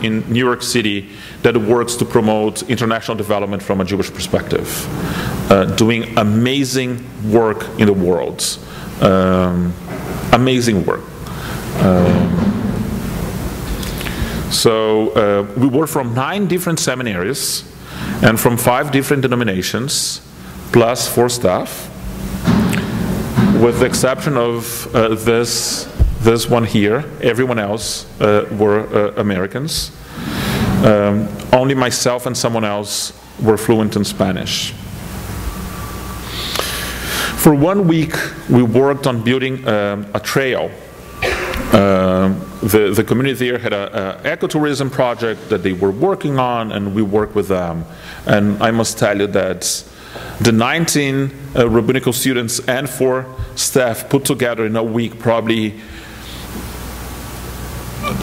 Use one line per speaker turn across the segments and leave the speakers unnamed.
in New York City that works to promote international development from a Jewish perspective, doing amazing work in the world, amazing work. So we were from 9 different seminaries and from 5 different denominations, plus 4 staff, with the exception of this one here. Everyone else were Americans. Only myself and someone else were fluent in Spanish. For 1 week, we worked on building a trail. The community there had an ecotourism project that they were working on, and we worked with them. And I must tell you that the 19 rabbinical students and 4 staff put together in a week probably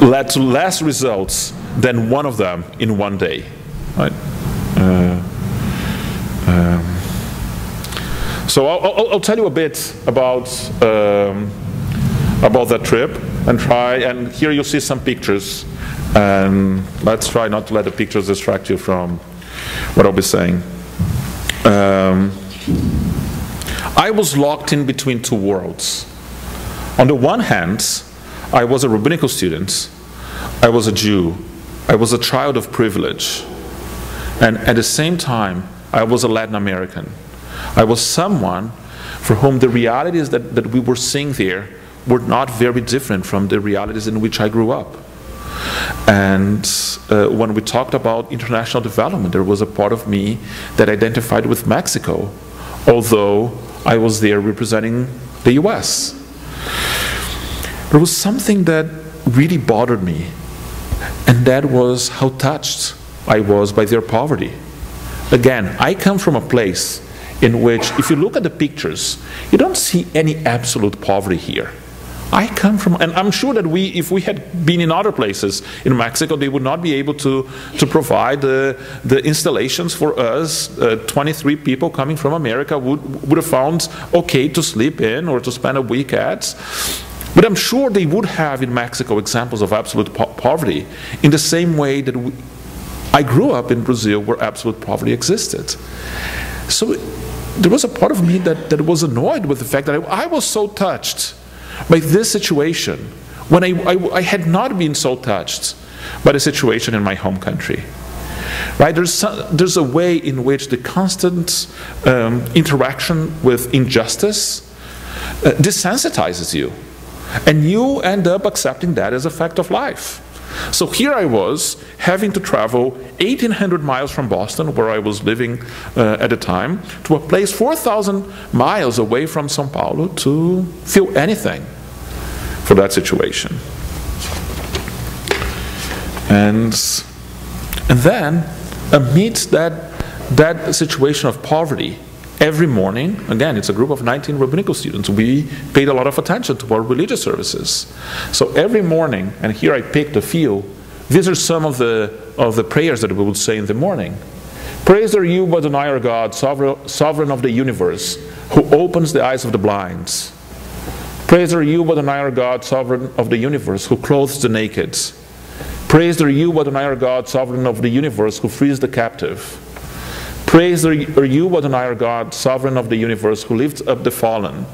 led to less results than one of them in 1 day. Right? So I'll tell you a bit about that trip and try, and here you'll see some pictures, and let's try not to let the pictures distract you from what I'll be saying. I was locked in between 2 worlds. On the one hand, I was a rabbinical student, I was a Jew, I was a child of privilege, and at the same time, I was a Latin American. I was someone for whom the realities that we were seeing there were not very different from the realities in which I grew up. And when we talked about international development, there was a part of me that identified with Mexico, although I was there representing the US. There was something that really bothered me, and that was how touched I was by their poverty. Again, I come from a place in which, if you look at the pictures, you don't see any absolute poverty here. I come from, and I'm sure that if we had been in other places in Mexico, they would not be able to provide the installations for us. 23 people coming from America would have found okay to sleep in or to spend a week at. But I'm sure they would have in Mexico examples of absolute poverty in the same way that I grew up in Brazil where absolute poverty existed. So there was a part of me that was annoyed with the fact that I was so touched by this situation when I had not been so touched by the situation in my home country. Right? There's a way in which the constant interaction with injustice desensitizes you, and you end up accepting that as a fact of life. So here I was, having to travel 1,800 miles from Boston, where I was living at the time, to a place 4,000 miles away from São Paulo to feel anything for that situation. And then, amidst that situation of poverty, every morning, again, it's a group of 19 rabbinical students, we paid a lot of attention to our religious services. So every morning, and here I picked a few, these are some of the prayers that we would say in the morning. Praise are you, Adonai our God, sovereign of the universe, who opens the eyes of the blind. Praise are you, Adonai our God, sovereign of the universe, who clothes the naked. Praise are you, Adonai our God, sovereign of the universe, who frees the captive. Praise are you, Adonai our God, sovereign of the universe, who lifts up the fallen.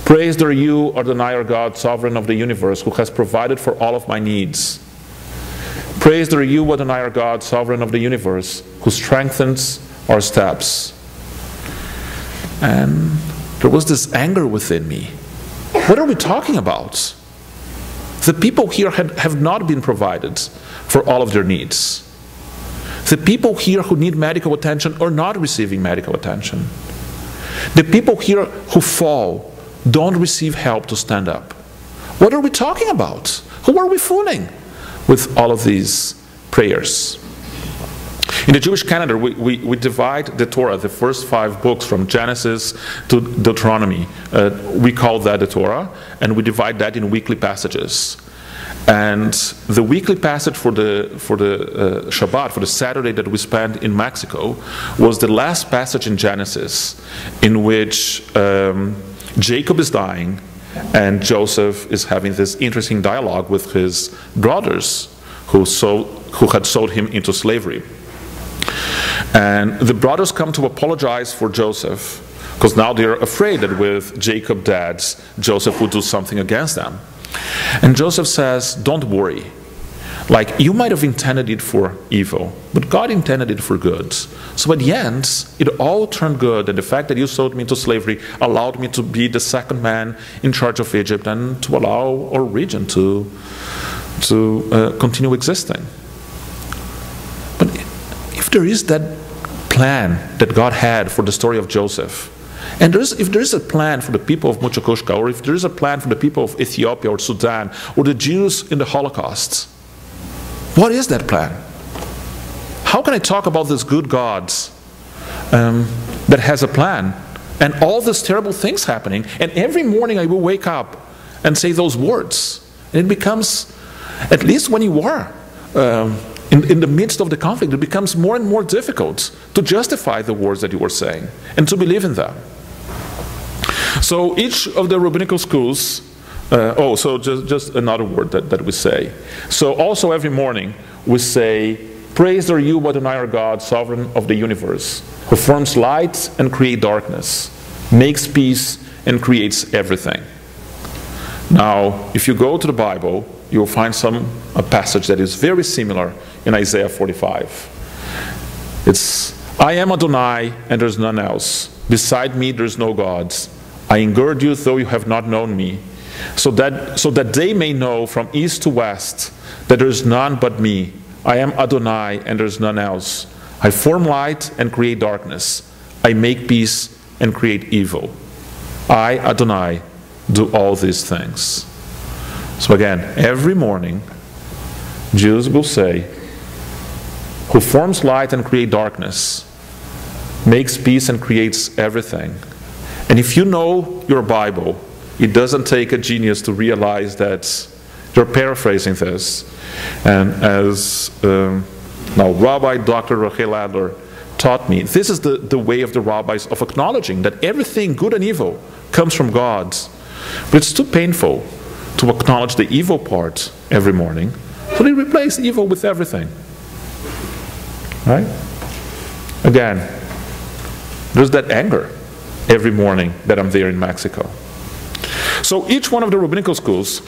Praise are you, Adonai our God, sovereign of the universe, who has provided for all of my needs. Praise are you, Adonai our God, sovereign of the universe, who strengthens our steps. And there was this anger within me. What are we talking about? The people here have not been provided for all of their needs. The people here who need medical attention are not receiving medical attention. The people here who fall don't receive help to stand up. What are we talking about? Who are we fooling with all of these prayers? In the Jewish calendar, we divide the Torah, the first 5 books from Genesis to Deuteronomy. We call that the Torah, and we divide that in weekly passages. And the weekly passage for the Shabbat, for the Saturday that we spent in Mexico, was the last passage in Genesis, in which Jacob is dying and Joseph is having this interesting dialogue with his brothers, who had sold him into slavery. And the brothers come to apologize for Joseph, because now they're afraid that with Jacob's dad, Joseph would do something against them. And Joseph says, don't worry. Like, you might have intended it for evil, but God intended it for good. So at the end, it all turned good, and the fact that you sold me into slavery allowed me to be the second man in charge of Egypt and to allow our region to continue existing. But if there is that plan that God had for the story of Joseph, and if there is a plan for the people of Muchokushka, or if there is a plan for the people of Ethiopia or Sudan, or the Jews in the Holocaust, what is that plan? How can I talk about this good God that has a plan, and all these terrible things happening, and every morning I will wake up and say those words, and it becomes, at least when you are in the midst of the conflict, it becomes more and more difficult to justify the words that you were saying and to believe in them. So each of the rabbinical schools, just another word that we say. So also every morning we say, praised are you, Adonai our God, sovereign of the universe, who forms light and creates darkness, makes peace and creates everything. Now, if you go to the Bible, you'll find a passage that is very similar in Isaiah 45. It's, I am Adonai and there's none else. Beside me there's no gods. I engird you though you have not known me, so that they may know from east to west that there is none but me. I am Adonai and there is none else. I form light and create darkness. I make peace and create evil. I, Adonai, do all these things. So again, every morning, Jews will say, who forms light and creates darkness, makes peace and creates everything. And if you know your Bible, it doesn't take a genius to realize that you're paraphrasing this. And as now Rabbi Dr. Rachel Adler taught me, this is the way of the rabbis of acknowledging that everything good and evil comes from God. But it's too painful to acknowledge the evil part every morning, so they replace evil with everything. Right? Again, there's that anger every morning that I'm there in Mexico. So each one of the rabbinical schools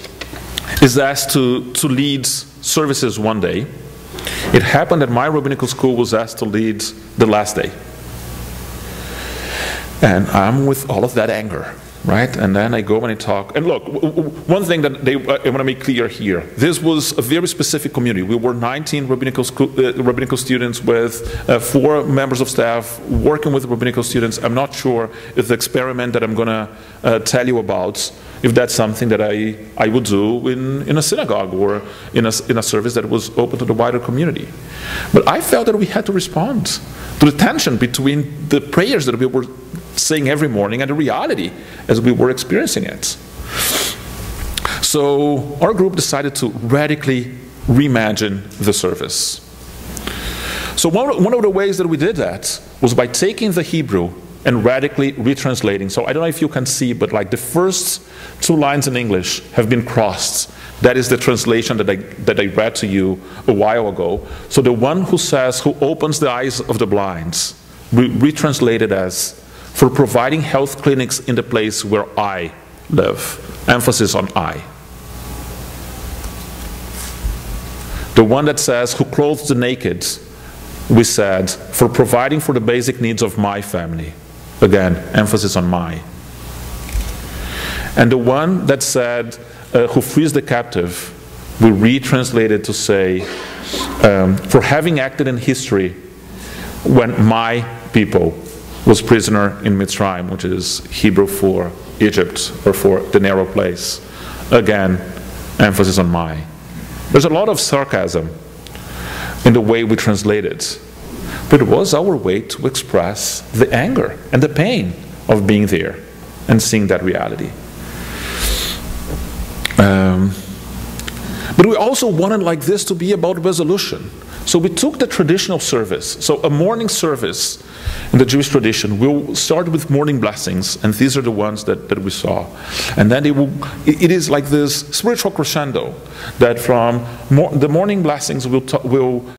is asked to lead services one day. It happened that my rabbinical school was asked to lead the last day. And I'm with all of that anger, right? And then I go and I talk. And look, one thing that I want to make clear here, this was a very specific community. We were 19 rabbinical students with 4 members of staff working with rabbinical students. I'm not sure if the experiment that I'm going to tell you about, if that's something that I would do in a synagogue or in a service that was open to the wider community. But I felt that we had to respond to the tension between the prayers that we were saying every morning and the reality as we were experiencing it. So our group decided to radically reimagine the service. So one of the ways that we did that was by taking the Hebrew and radically retranslating. So I don't know if you can see, but like the first 2 lines in English have been crossed. That is the translation that I read to you a while ago. So the one who says, who opens the eyes of the blind, we retranslated as, for providing health clinics in the place where I live. Emphasis on I. The one that says, who clothes the naked, we said, for providing for the basic needs of my family. Again, emphasis on my. And the one that said, who frees the captive, we retranslated to say, for having acted in history when my people was prisoner in Mitzrayim, which is Hebrew for Egypt, or for the narrow place. Again, emphasis on my. There's a lot of sarcasm in the way we translate it, but it was our way to express the anger and the pain of being there and seeing that reality. But we also wanted like this to be about resolution. So we took the traditional service. So a morning service in the Jewish tradition will start with morning blessings, and these are the ones that we saw. And then it is like this spiritual crescendo that from the morning blessings will